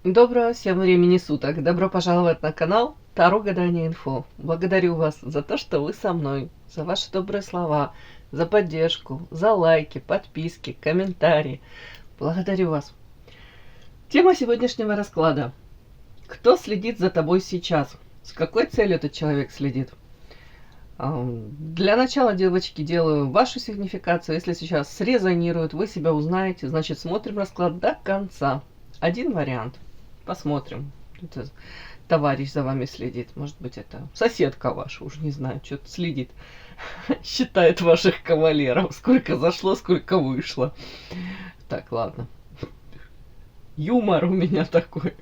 Доброго всем времени суток! Добро пожаловать на канал Таро Гадание Инфо. Благодарю вас за то, что вы со мной, за ваши добрые слова, за поддержку, за лайки, подписки, комментарии. Благодарю вас. Тема сегодняшнего расклада. Кто следит за тобой сейчас? С какой целью этот человек следит? Для начала, девочки, делаю вашу сигнификацию. Если сейчас срезонирует, вы себя узнаете, значит смотрим расклад до конца. Один вариант. Посмотрим. Это товарищ за вами следит. Может быть, это соседка ваша, уж не знаю, что-то следит. Считает ваших кавалеров. Сколько зашло, сколько вышло. Так, ладно. Юмор у меня такой.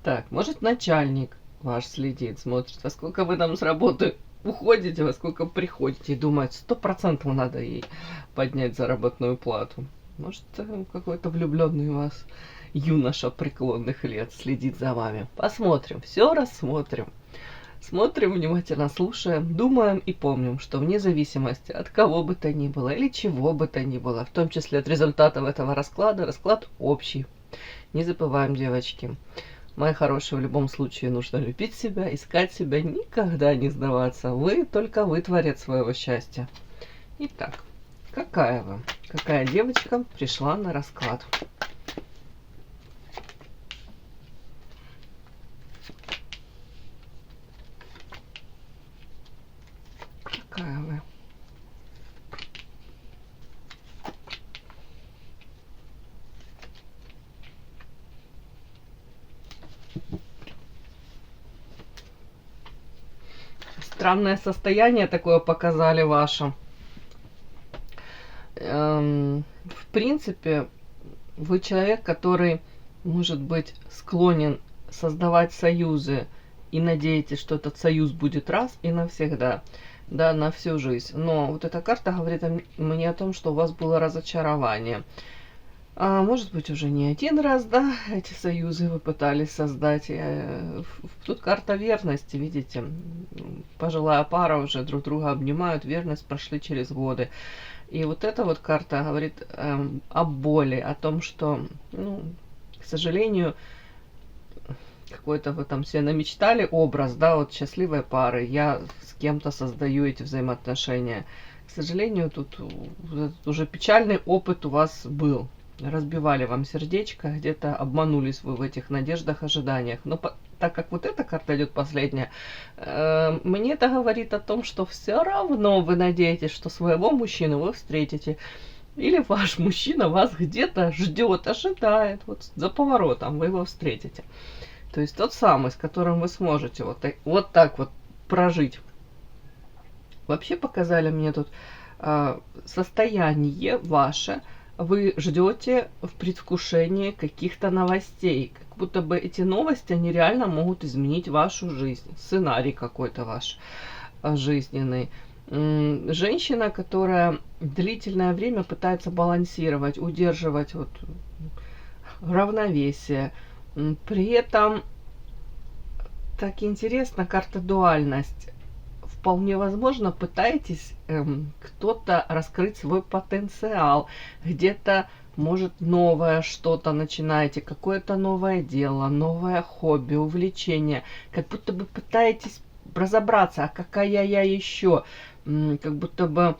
Так, может, начальник ваш следит, смотрит, во сколько вы там с работы уходите, во сколько приходите, и думает, 100% надо ей поднять заработную плату. Может, какой-то влюбленный у вас юноша преклонных лет следит за вами. Посмотрим, все рассмотрим. Смотрим, внимательно слушаем, думаем и помним, что вне зависимости от кого бы то ни было или чего бы то ни было, в том числе от результатов этого расклада, расклад общий. Не забываем, девочки. Мои хорошие, в любом случае нужно любить себя, искать себя, никогда не сдаваться. Только вы творец своего счастья. Итак, какая девочка пришла на расклад? Какая вы? Странное состояние такое показали ваше. В принципе, вы человек, который может быть склонен создавать союзы и надеетесь, что этот союз будет раз и навсегда, да, на всю жизнь. Но вот эта карта говорит мне о том, что у вас было разочарование. Может быть, уже не один раз, да, эти союзы вы пытались создать. Тут карта верности, видите. Пожилая пара уже друг друга обнимают, верность прошли через годы. И вот эта вот карта говорит о боли, о том, что, ну, к сожалению, какой-то вы там себе намечтали образ, да, вот счастливой пары. Я с кем-то создаю эти взаимоотношения. К сожалению, тут уже печальный опыт у вас был. Разбивали вам сердечко, где-то обманулись вы в этих надеждах, ожиданиях. Но так как вот эта карта идет последняя, мне это говорит о том, что все равно вы надеетесь, что своего мужчину вы встретите. Или ваш мужчина вас где-то ждет, ожидает. Вот за поворотом вы его встретите. То есть тот самый, с которым вы сможете вот так вот прожить. Вообще показали мне тут состояние ваше. Вы ждете в предвкушении каких-то новостей. Как будто бы эти новости, они реально могут изменить вашу жизнь. Сценарий какой-то ваш жизненный. Женщина, которая длительное время пытается балансировать, удерживать вот равновесие. При этом, так интересно, карта дуальность. Вполне возможно, пытаетесь кто-то раскрыть свой потенциал. Где-то, может, новое что-то начинаете, какое-то новое дело, новое хобби, увлечение. Как будто бы пытаетесь разобраться, а какая я еще? Как будто бы,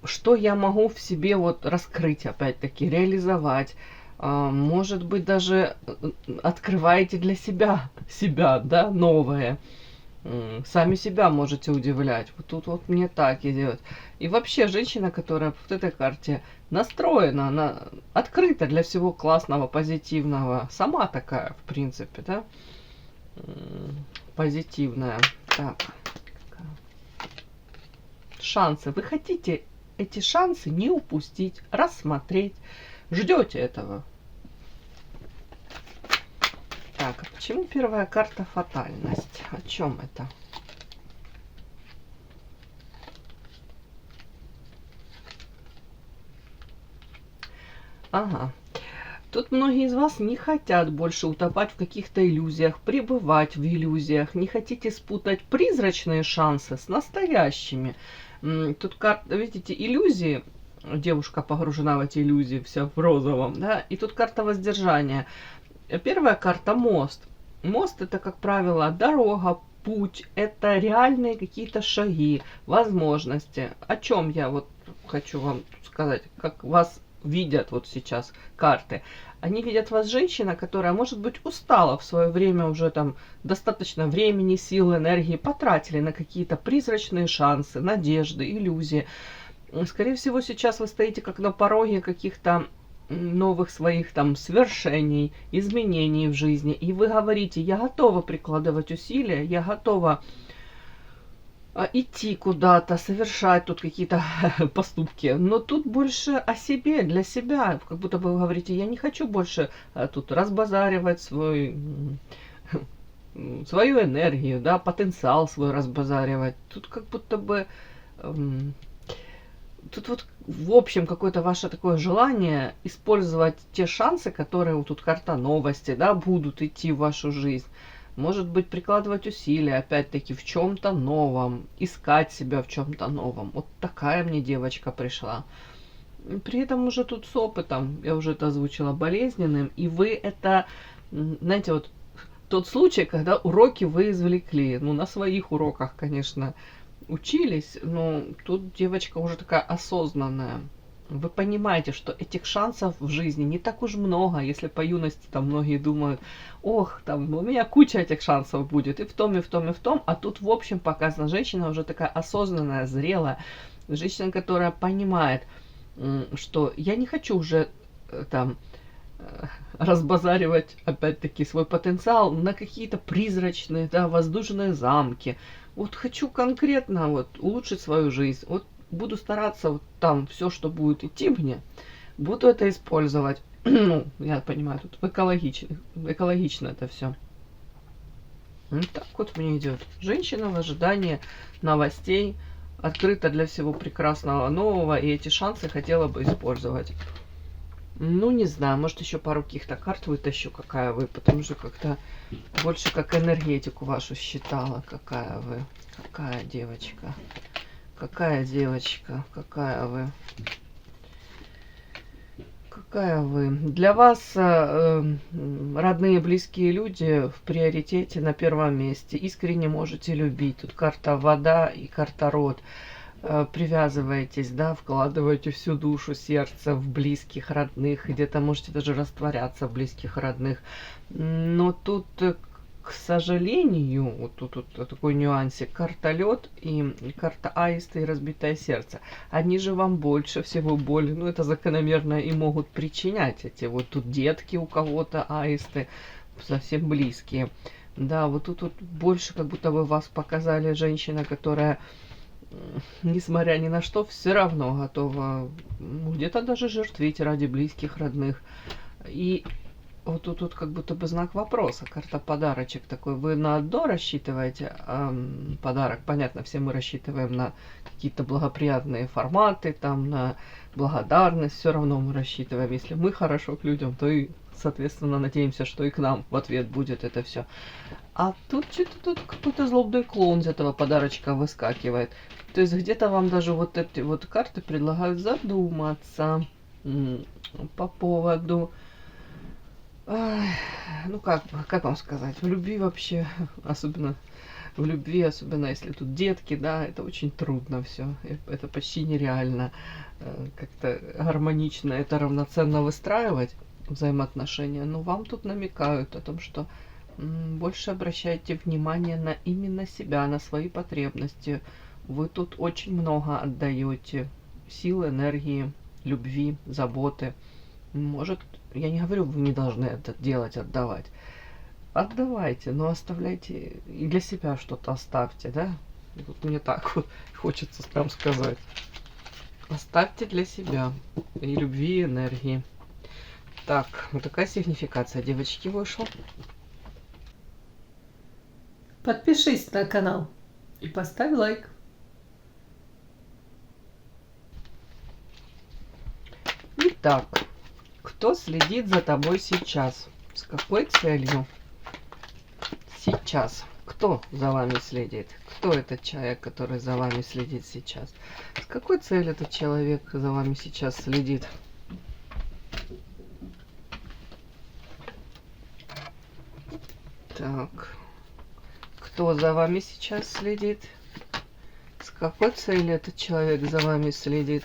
что я могу в себе вот раскрыть, опять-таки, реализовать. Может быть, даже открываете для себя, да, новое. Сами себя можете удивлять. Вот тут вот мне так идет. И вообще, женщина, которая в этой карте настроена, она открыта для всего классного, позитивного. Сама такая, в принципе, да? Позитивная. Так. Шансы. Вы хотите эти шансы не упустить, рассмотреть. Ждете этого. Так, а почему первая карта фатальность? О чем это? Ага. Тут многие из вас не хотят больше утопать в каких-то иллюзиях, пребывать в иллюзиях. Не хотите спутать призрачные шансы с настоящими. Тут карта, видите, иллюзии. Девушка погружена в эти иллюзии, вся в розовом, да. И тут карта воздержания. Первая карта мост. Мост это, как правило, дорога, путь, это реальные какие-то шаги, возможности. О чем я вот хочу вам сказать, как вас видят вот сейчас карты. Они видят вас женщина, которая, может быть, устала в свое время, уже там достаточно времени, сил, энергии потратили на какие-то призрачные шансы, надежды, иллюзии. Скорее всего, сейчас вы стоите как на пороге каких-то новых своих там свершений, изменений в жизни. И вы говорите, я готова прикладывать усилия, я готова идти куда-то, совершать тут какие-то поступки. Но тут больше о себе, для себя. Как будто бы вы говорите, я не хочу больше тут разбазаривать свою энергию, да, потенциал свой разбазаривать. Тут как будто бы... Тут вот в общем какое-то ваше такое желание использовать те шансы, которые вот тут карта новости, да, будут идти в вашу жизнь. Может быть, прикладывать усилия, опять-таки, в чем-то новом, искать себя в чем-то новом. Вот такая мне девочка пришла. При этом уже тут с опытом, я уже это озвучила, болезненным, и вы это, знаете, вот тот случай, когда уроки вы извлекли, ну, на своих уроках, конечно, учились, но тут девочка уже такая осознанная. Вы понимаете, что этих шансов в жизни не так уж много, если по юности там многие думают, ох, там у меня куча этих шансов будет и в том, и в том, и в том, а тут в общем показана женщина уже такая осознанная, зрелая, женщина, которая понимает, что я не хочу уже там разбазаривать, опять-таки, свой потенциал на какие-то призрачные, да, воздушные замки. Вот хочу конкретно вот улучшить свою жизнь. Вот буду стараться вот там все, что будет идти мне, буду это использовать. Ну, я понимаю, тут экологично это все. Вот так вот мне идет. Женщина в ожидании новостей, открыта для всего прекрасного нового, и эти шансы хотела бы использовать. Ну, не знаю, может, еще пару каких-то карт вытащу, какая вы, потому что как-то больше как энергетику вашу считала, какая вы, какая девочка, какая девочка, какая вы. Какая вы. Для вас родные, близкие люди в приоритете, на первом месте. Искренне можете любить. Тут карта вода и карта род. Привязываетесь, да, вкладываете всю душу, сердце в близких, родных, где-то можете даже растворяться в близких, родных. Но тут, к сожалению, вот тут такой нюансик, карта лед и карта аиста и разбитое сердце. Они же вам больше всего боли, ну это закономерно, и могут причинять эти вот тут детки у кого-то, аисты, совсем близкие. Да, вот тут больше как будто бы вас показали женщина, которая несмотря ни на что, все равно готова где-то даже жертвить ради близких, родных. И вот тут как будто бы знак вопроса, карта подарочек такой. Вы на одно рассчитываете подарок? Понятно, все мы рассчитываем на какие-то благоприятные форматы, там на благодарность. Все равно мы рассчитываем. Если мы хорошо к людям, то и, соответственно, надеемся, что и к нам в ответ будет это все. А тут что-то тут какой-то злобный клоун из этого подарочка выскакивает. То есть где-то вам даже вот эти вот карты предлагают задуматься по поводу... Ну как вам сказать, в любви вообще, особенно в любви, особенно если тут детки, да, это очень трудно все, это почти нереально как-то гармонично, это равноценно выстраивать взаимоотношения, но вам тут намекают о том, что больше обращайте внимание на именно себя, на свои потребности. Вы тут очень много отдаете сил, энергии, любви, заботы. Может, я не говорю, вы не должны это делать, отдавать. Отдавайте, но оставляйте и для себя что-то оставьте, да? Вот мне так вот хочется прям сказать. Оставьте для себя и любви, и энергии. Так, вот такая сигнификация, девочки, вышла. Подпишись на канал и поставь лайк. Итак, кто следит за тобой сейчас? С какой целью? Сейчас. Кто за вами следит? Кто этот человек, который за вами следит сейчас? С какой целью этот человек за вами сейчас следит? Так. Кто за вами сейчас следит? С какой целью этот человек за вами следит?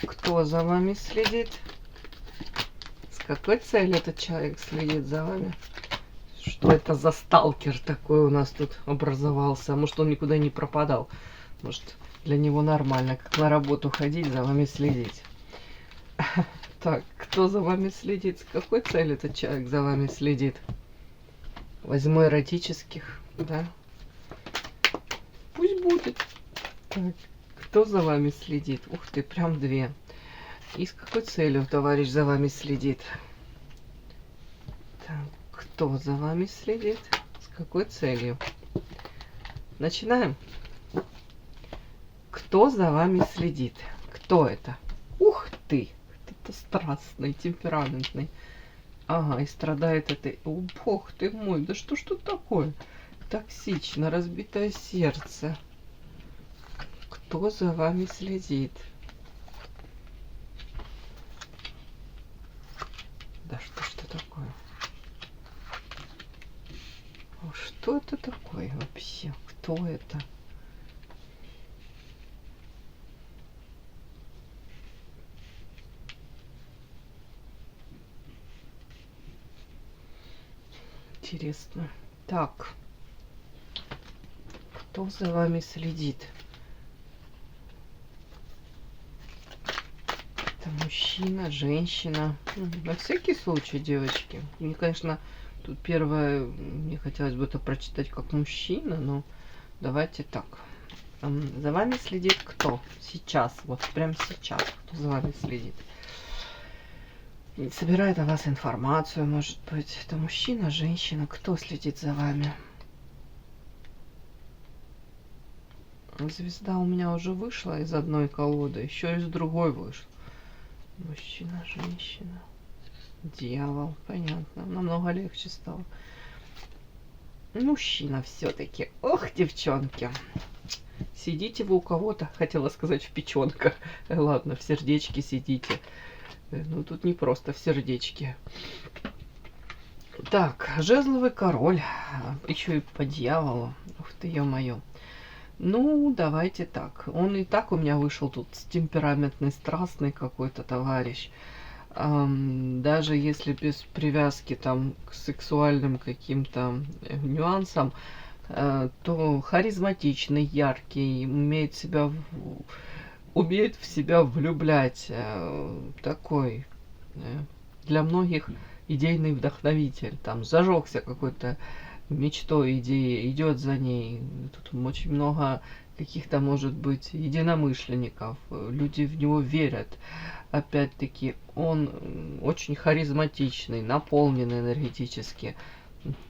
Кто за вами следит? С какой целью этот человек следит за вами? Что это за сталкер такой у нас тут образовался? Может, он никуда не пропадал? Может, для него нормально, как на работу ходить, за вами следить? Так, кто за вами следит? С какой целью этот человек за вами следит? Возьму эротических, да? Пусть будет. Так, кто за вами следит? Ух ты, прям две. И с какой целью товарищ за вами следит? Так, кто за вами следит? С какой целью? Начинаем. Кто за вами следит? Кто это? Ух ты! Кто-то страстный, темпераментный. Ага, и страдает этой... О, бог ты мой, да что ж тут такое? Токсично, разбитое сердце. Кто за вами следит? Да что ж это такое? Что это такое вообще? Кто это? Интересно. Так. Кто за вами следит? Это мужчина, женщина. На всякий случай, девочки. Мне, конечно, тут первое, мне хотелось бы это прочитать как мужчина, но давайте так. За вами следит кто? Сейчас, вот прям сейчас. Кто за вами следит? Собирает о вас информацию, может быть. Это мужчина, женщина. Кто следит за вами? Звезда у меня уже вышла из одной колоды, еще из другой вышла. Мужчина, женщина, дьявол, понятно, намного легче стало. Мужчина все-таки. Ох, девчонки. Сидите вы у кого-то, хотела сказать в печенках. Ладно, в сердечке сидите. Ну, тут не просто в сердечке. Так, жезловый король. Еще и по дьяволу. Ух ты, ё-моё. Ну, давайте так. Он и так у меня вышел тут темпераментный, страстный какой-то товарищ. Даже если без привязки там к сексуальным каким-то нюансам, то харизматичный, яркий, умеет в себя влюблять. Такой для многих идейный вдохновитель. Там зажегся какой-то мечтой, идеей, идет за ней. Тут очень много каких-то, может быть, единомышленников. Люди в него верят. Опять-таки, он очень харизматичный, наполненный энергетически.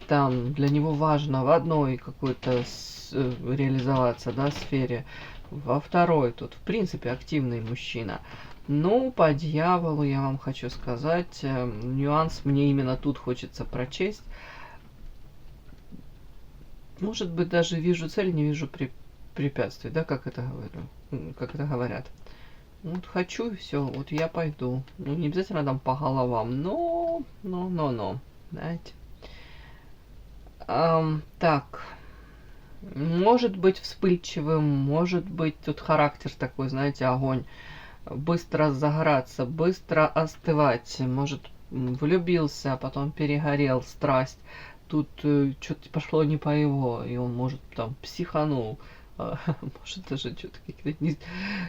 Там для него важно в одной какой-то реализоваться, да, сфере, во второй тут, в принципе, активный мужчина. Ну, по дьяволу я вам хочу сказать, нюанс мне именно тут хочется прочесть. Может быть, даже вижу цель, не вижу препятствий, да, как это говорят. Вот хочу, и все, вот я пойду. Ну, не обязательно там по головам, но, знаете. Так, может быть вспыльчивым, может быть тут характер такой, знаете, огонь. Быстро загораться, быстро остывать, может влюбился, а потом перегорел, страсть. Тут что-то пошло не по его, и он, может, там психанул, может даже что-то как-то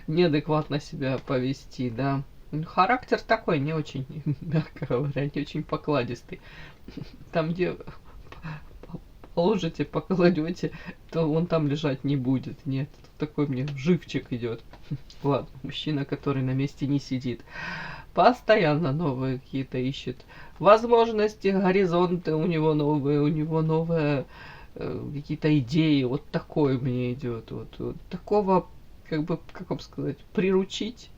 неадекватно себя повести, да. Характер такой, не очень, мягко говоря, не очень покладистый. Там, где положите, покладете, то он там лежать не будет. Нет, такой мне живчик идет. Ладно, мужчина, который на месте не сидит. Постоянно новые какие-то ищет возможности, горизонты у него новые какие-то идеи. Вот такое мне идет. Вот такого, как бы, как вам сказать, приручить.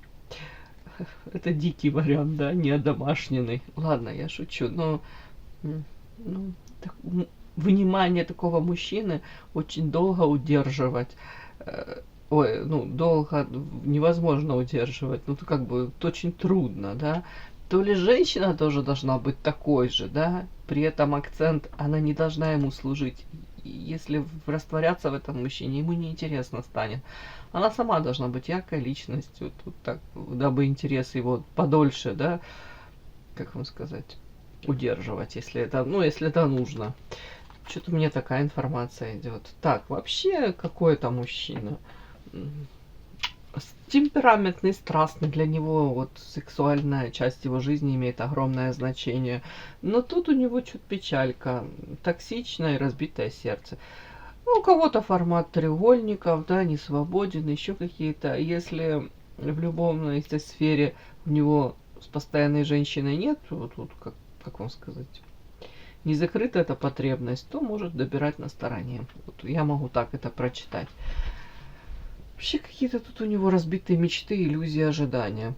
Это дикий вариант, да, не одомашненный. Ладно, я шучу, но внимание такого мужчины очень долго удерживать. ой, ну, долго невозможно удерживать, ну, как бы это очень трудно, да. То ли женщина тоже должна быть такой же, да, при этом акцент, она не должна ему служить. И если растворяться в этом мужчине, ему неинтересно станет. Она сама должна быть яркой личностью, тут так, дабы интерес его подольше, да, как вам сказать, удерживать, если это, ну, если это нужно. Что-то мне такая информация идет. Так, вообще, какой это мужчина? Темпераментный, страстный, для него вот сексуальная часть его жизни имеет огромное значение. Но тут у него чуть печалька, токсичное и разбитое сердце. Ну, у кого-то формат треугольников, да, не свободен, еще какие-то. Если в любовной этой сфере у него с постоянной женщиной нет, вот как вам сказать, не закрыта эта потребность, то может добирать на стороне. Вот я могу так это прочитать. Вообще какие-то тут у него разбитые мечты, иллюзии, ожидания.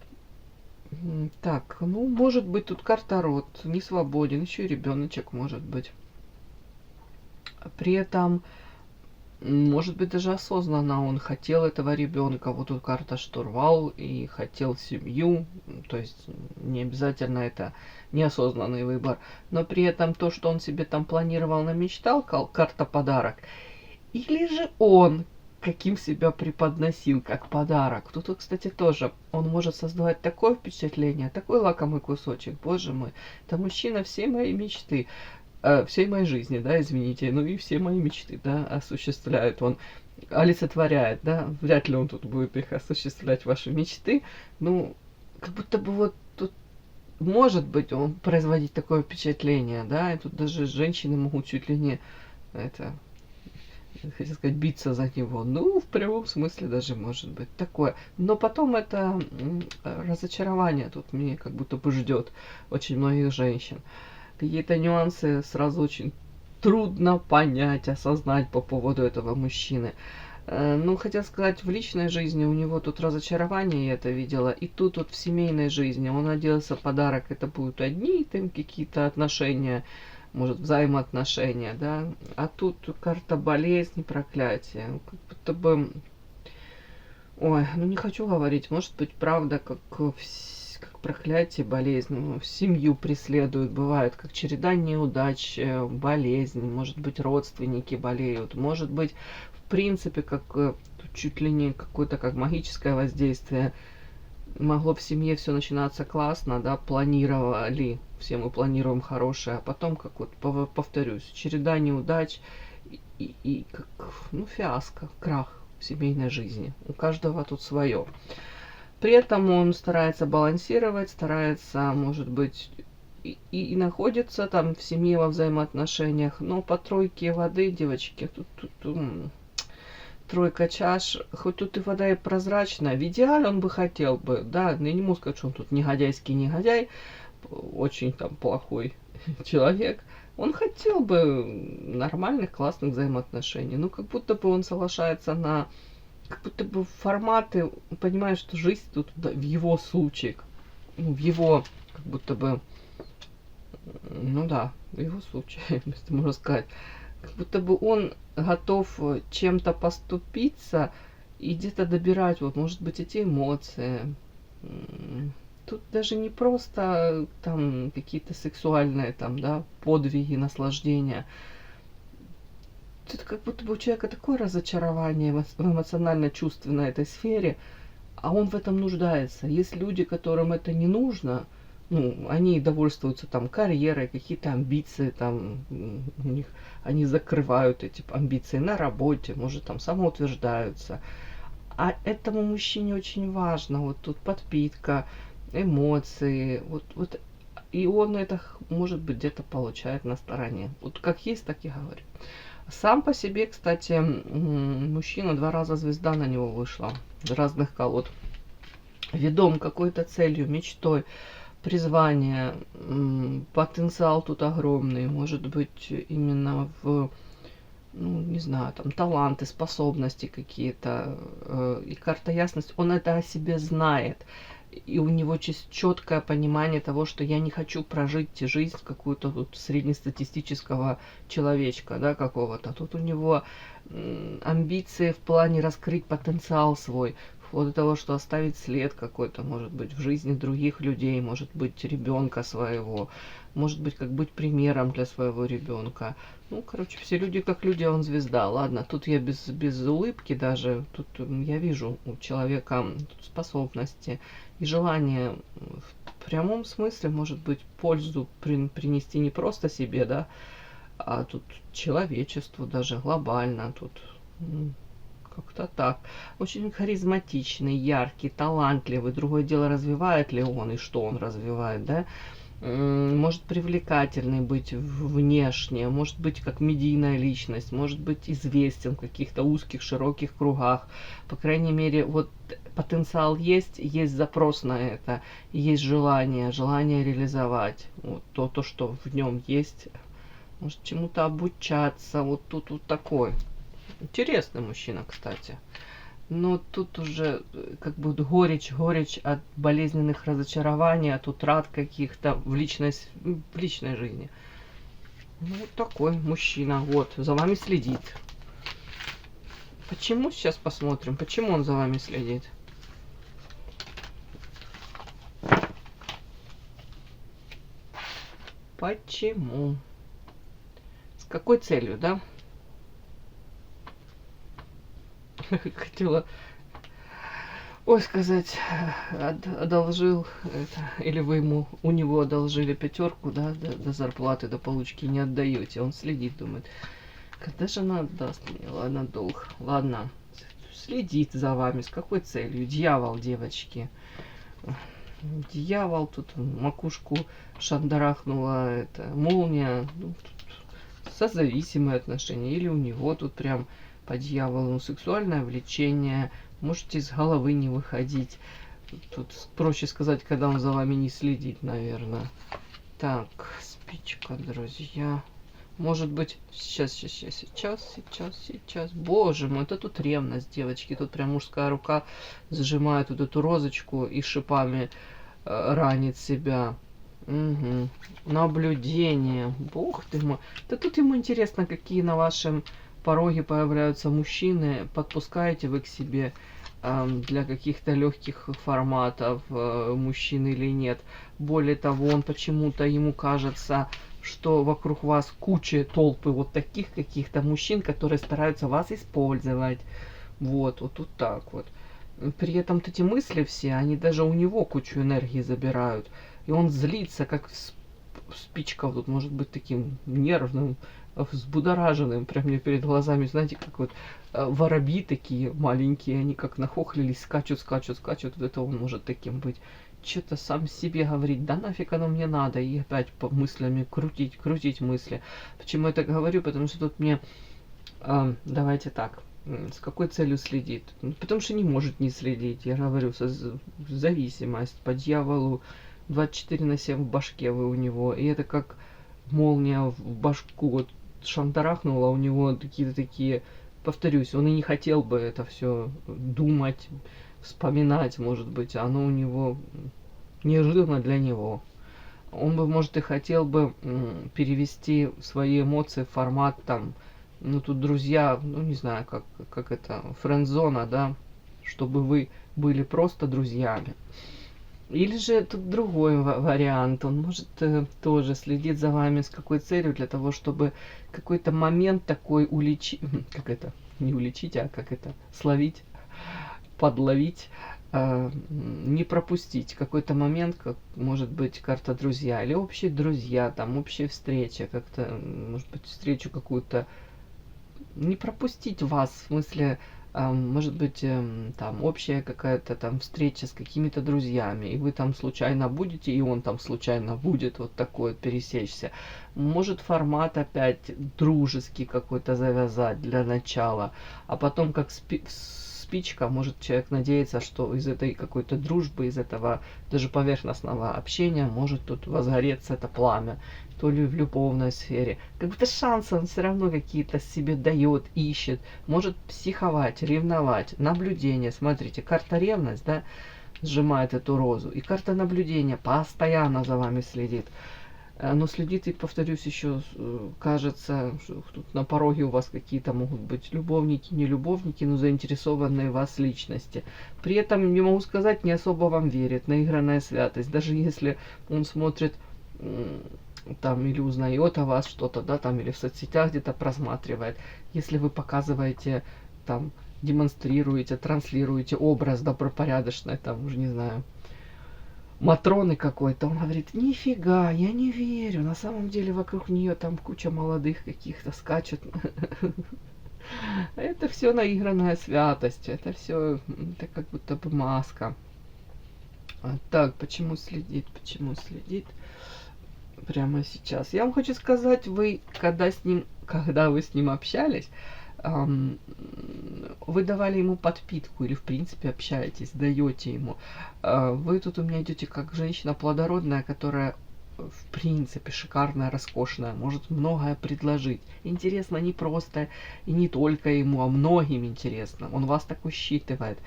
Так, ну, может быть, тут карта род, не свободен, еще и ребеночек может быть. При этом, может быть, даже осознанно он хотел этого ребенка. Вот тут карта штурвал и хотел семью. То есть не обязательно это неосознанный выбор. Но при этом то, что он себе там планировал, намечтал, карта подарок. Или же он каким себя преподносил как подарок. Тут, кстати, тоже он может создавать такое впечатление, такой лакомый кусочек, боже мой. Это мужчина всей моей мечты, всей моей жизни, да, извините, ну и все мои мечты, да, осуществляет он, олицетворяет, да, вряд ли он тут будет их осуществлять, ваши мечты, ну, как будто бы вот тут может быть он производить такое впечатление, да, и тут даже женщины могут чуть ли не это, хотел сказать, биться за него. Ну, в прямом смысле даже может быть такое. Но потом это разочарование тут мне как будто бы ждет очень многих женщин. Какие-то нюансы сразу очень трудно понять, осознать по поводу этого мужчины. Ну, хотел сказать, в личной жизни у него тут разочарование, я это видела. И тут вот в семейной жизни он надеялся подарок, это будут одни там какие-то отношения, может, взаимоотношения, да, а тут карта болезни, проклятие, как будто бы, ой, ну не хочу говорить, может быть, правда, как проклятие, болезнь, ну, семью преследует, бывает, как череда неудач, болезнь, может быть, родственники болеют, может быть, в принципе, как чуть ли не какое-то как магическое воздействие, могло в семье все начинаться классно, да, планировали, все мы планируем хорошее, а потом, как вот повторюсь, череда неудач и как, ну, фиаско, крах в семейной жизни. У каждого тут свое. При этом он старается балансировать, старается, может быть, и находится там в семье во взаимоотношениях, но по тройке воды, девочки, тут тройка чаш, хоть тут и вода и прозрачная, в идеале он бы хотел бы, да, я не могу сказать, что он тут негодяйский негодяй, очень там плохой человек, он хотел бы нормальных, классных взаимоотношений, ну, как будто бы он соглашается на, как будто бы форматы, понимаешь, что жизнь тут в его случае, ну, в его, как будто бы, ну да, в его случае, если можно сказать, как будто бы он готов чем-то поступиться и где-то добирать, вот, может быть, эти эмоции. Тут даже не просто там какие-то сексуальные там, да, подвиги, наслаждения. Тут как будто бы у человека такое разочарование в эмоционально-чувственной этой сфере, а он в этом нуждается. Есть люди, которым это не нужно, ну, они довольствуются там карьерой, какие-то амбиции там у них, они закрывают эти амбиции на работе, может, там самоутверждаются. А этому мужчине очень важно, вот тут подпитка, эмоции, вот, и он это, может быть, где-то получает на стороне. Вот как есть, так и говорю. Сам по себе, кстати, мужчина, 2 раза звезда на него вышла, разных колод. Ведом какой-то целью, мечтой, призвание, потенциал тут огромный, может быть, именно в, ну, не знаю, там, таланты, способности какие-то, и карта ясность, он это о себе знает, и у него четкое понимание того, что я не хочу прожить жизнь какую-то тут среднестатистического человечка, да, какого-то. Тут у него амбиции в плане раскрыть потенциал свой, вплоть до того, что оставить след какой-то, может быть, в жизни других людей, может быть, ребенка своего, может быть, как быть примером для своего ребенка. Ну, короче, все люди как люди, а он звезда. Ладно, тут я без улыбки даже, тут я вижу у человека способности и желание в прямом смысле, может быть, пользу принести не просто себе, да, а тут человечеству даже глобально, тут как-то так. Очень харизматичный, яркий, талантливый. Другое дело, развивает ли он и что он развивает, да. Может привлекательный быть внешне, может быть как медийная личность, может быть известен в каких-то узких, широких кругах. По крайней мере, вот потенциал есть запрос на это, есть желание реализовать вот то, что в нем есть. Может чему-то обучаться. Вот тут вот такой. Интересный мужчина, кстати. Но тут уже как бы горечь от болезненных разочарований, от утрат каких-то в личной жизни. Ну, вот такой мужчина. Вот, за вами следит. Почему? Сейчас посмотрим. Почему он за вами следит? Почему? С какой целью, да? Хотела, ой, сказать, одолжил это, или вы у него одолжили 5, да, до зарплаты, до получки не отдаете. Он следит, думает, когда же она отдаст мне, ладно, долг. Ладно, следит за вами. С какой целью? Дьявол, девочки. Дьявол, тут макушку шандарахнула это, молния. Ну, созависимые отношения. Или у него тут прям по дьяволу сексуальное влечение. Можете из головы не выходить. Тут проще сказать, когда он за вами не следит, наверное. Так, спичка, друзья. Может быть, сейчас. Боже мой, это тут ревность, девочки. Тут прям мужская рука зажимает вот эту розочку и шипами ранит себя. Угу. Наблюдение. Бог ты мой. Да тут ему интересно, какие на вашем пороге появляются мужчины. Подпускаете вы к себе для каких-то легких форматов мужчин или нет. Более того, он почему-то ему кажется, что вокруг вас куча толпы вот таких каких-то мужчин, которые стараются вас использовать. Вот тут так вот. При этом эти мысли все, они даже у него кучу энергии забирают. И он злится, как спичка тут может быть таким нервным, взбудораженным. Прям мне перед глазами, знаете, как вот воробьи такие маленькие, они как нахохлились, скачут. Вот это он может таким быть. Что-то сам себе говорить, да нафиг оно мне надо, и опять по мыслями крутить мысли. Почему я так говорю? Потому что тут мне, давайте так, с какой целью следит? Потому что не может не следить, я говорю, зависимость по дьяволу 24/7 в башке вы у него, и это как молния в башку вот шандарахнула, у него какие-то такие, повторюсь, он и не хотел бы это все думать, вспоминать, может быть, оно у него неожиданно для него. Он бы, может, и хотел бы перевести свои эмоции в формат там, ну тут друзья, ну не знаю, как это, френд-зона, да, чтобы вы были просто друзьями. Или же тут другой вариант, он может тоже следить за вами с какой целью, для того, чтобы какой-то момент такой как это, не уличить, а как это, словить, подловить, не пропустить какой-то момент, как может быть карта друзья или общие друзья, там общая встреча, как-то, может быть, встречу какую-то, не пропустить вас, в смысле, может быть, там общая какая-то там встреча с какими-то друзьями, и вы там случайно будете, и он там случайно будет, вот такой вот пересечься. Может формат опять дружеский какой-то завязать для начала, а потом как спичка, может человек надеется, что из этой какой-то дружбы, из этого даже поверхностного общения может тут возгореться это пламя, то ли в любовной сфере. Как будто шансы он все равно какие-то себе дает, ищет, может психовать, ревновать, наблюдение. Смотрите, карта ревность, да, сжимает эту розу, и карта наблюдения постоянно за вами следит. Но следит и, повторюсь, еще кажется, что тут на пороге у вас какие-то могут быть любовники, не любовники, но заинтересованные в вас личности. При этом, не могу сказать, не особо вам верит, наигранная святость. Даже если он смотрит там или узнает о вас что-то, да, там или в соцсетях где-то просматривает, если вы показываете там, демонстрируете, транслируете образ добропорядочной, там, уже не знаю, Матроны какой-то, он говорит, нифига, я не верю, на самом деле вокруг нее там куча молодых каких-то скачет. Это все наигранная святость, это все, это как будто бы маска. Так, почему следит прямо сейчас? Я вам хочу сказать, вы, когда вы с ним общались, вы давали ему подпитку или в принципе общаетесь, даете ему. Вы тут у меня идете как женщина плодородная, которая в принципе шикарная, роскошная, может многое предложить. Интересно не просто и не только ему, а многим интересно. Он вас так усчитывает.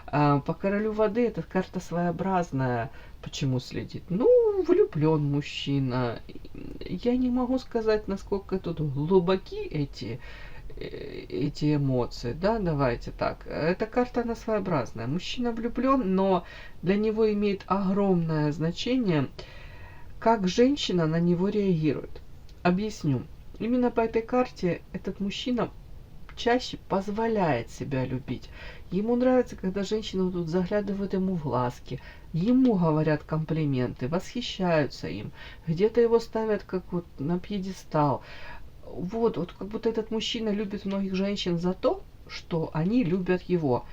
По королю воды эта карта своеобразная. Почему следит? Ну, влюблен мужчина. Я не могу сказать, насколько тут глубоки эти эмоции, да, давайте так. Эта карта, она своеобразная. Мужчина влюблен, но для него имеет огромное значение, как женщина на него реагирует. Объясню. Именно по этой карте этот мужчина чаще позволяет себя любить. Ему нравится, когда женщины тут заглядывают ему в глазки, ему говорят комплименты, восхищаются им, где-то его ставят как вот на пьедестал. Вот как будто этот мужчина любит многих женщин за то, что они любят его.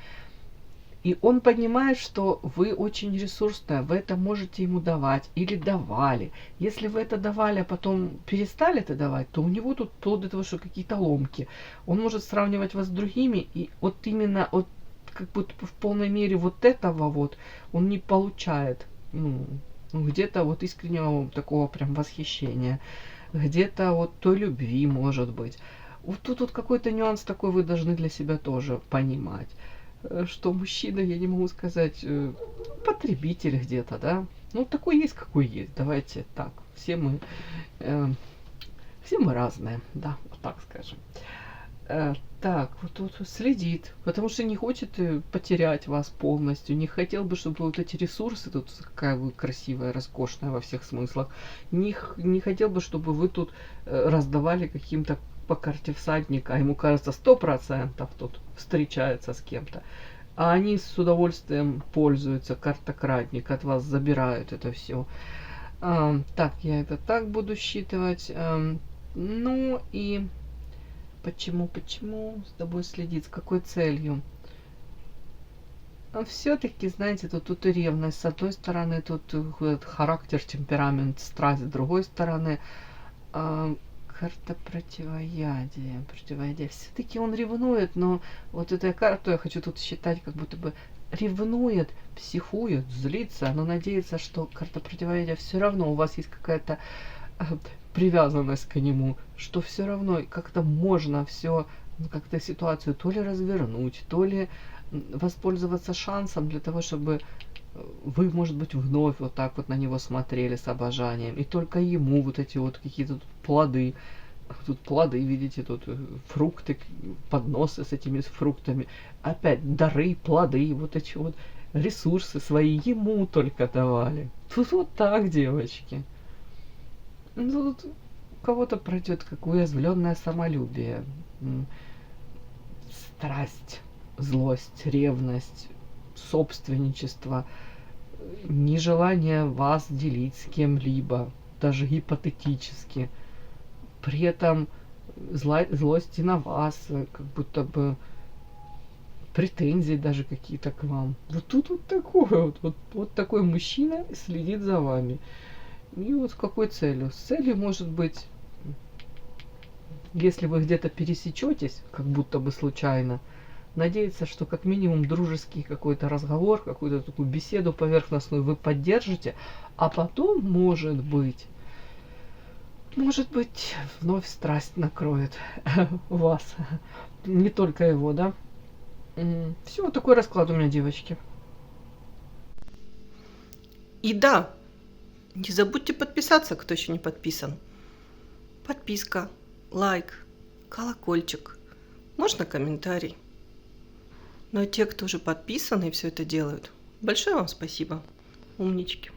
И он понимает, что вы очень ресурсная, вы это можете ему давать или давали. Если вы это давали, а потом перестали это давать, то у него тут вплоть до того, что какие-то ломки. Он может сравнивать вас с другими, и вот именно вот как будто в полной мере вот этого вот он не получает. Где-то вот искреннего такого прям восхищения. Где-то вот той любви, может быть. Вот тут вот какой-то нюанс такой вы должны для себя тоже понимать. Что мужчина, я не могу сказать, потребитель где-то, да. Ну, такой есть, какой есть. Давайте так. Все мы разные, да, вот так скажем. Так, вот тут следит, потому что не хочет потерять вас полностью, не хотел бы, чтобы вот эти ресурсы, тут какая вы красивая, роскошная во всех смыслах, не хотел бы, чтобы вы тут раздавали каким-то по карте всадника, а ему кажется 100% тут встречается с кем-то, а они с удовольствием пользуются, карта кратник, от вас забирают это все. Так, я это так буду считывать. Ну и почему с тобой следит, с какой целью? Все-таки, знаете, тут и ревность. С одной стороны, тут характер, темперамент, страсть. С другой стороны, карта противоядия. Все-таки он ревнует, но вот эту карту я хочу тут считать, как будто бы ревнует, психует, злится, но надеется, что карта противоядия все равно у вас есть какая-то привязанность к нему, что все равно как-то можно все, как-то ситуацию то ли развернуть, то ли воспользоваться шансом для того, чтобы вы, может быть, вновь вот так вот на него смотрели с обожанием, и только ему вот эти вот какие-то тут плоды, видите, тут фрукты, подносы с этими фруктами, опять дары, плоды, вот эти вот ресурсы свои ему только давали. Тут вот так, девочки. Ну, тут у кого-то пройдет как уязвленное самолюбие, страсть, злость, ревность, собственничество, нежелание вас делить с кем-либо, даже гипотетически. При этом злость и на вас, как будто бы претензии даже какие-то к вам. Вот тут вот такое вот такой мужчина следит за вами. И вот с какой целью? С целью, может быть, если вы где-то пересечетесь, как будто бы случайно, надеяться, что как минимум дружеский какой-то разговор, какую-то такую беседу поверхностную вы поддержите, а потом, может быть, вновь страсть накроет вас. Не только его, да? Все, вот такой расклад у меня, девочки. И да, Не забудьте подписаться, кто еще не подписан. Подписка, лайк, колокольчик. Можно комментарий. Ну а те, кто уже подписаны и все это делают, большое вам спасибо. Умнички.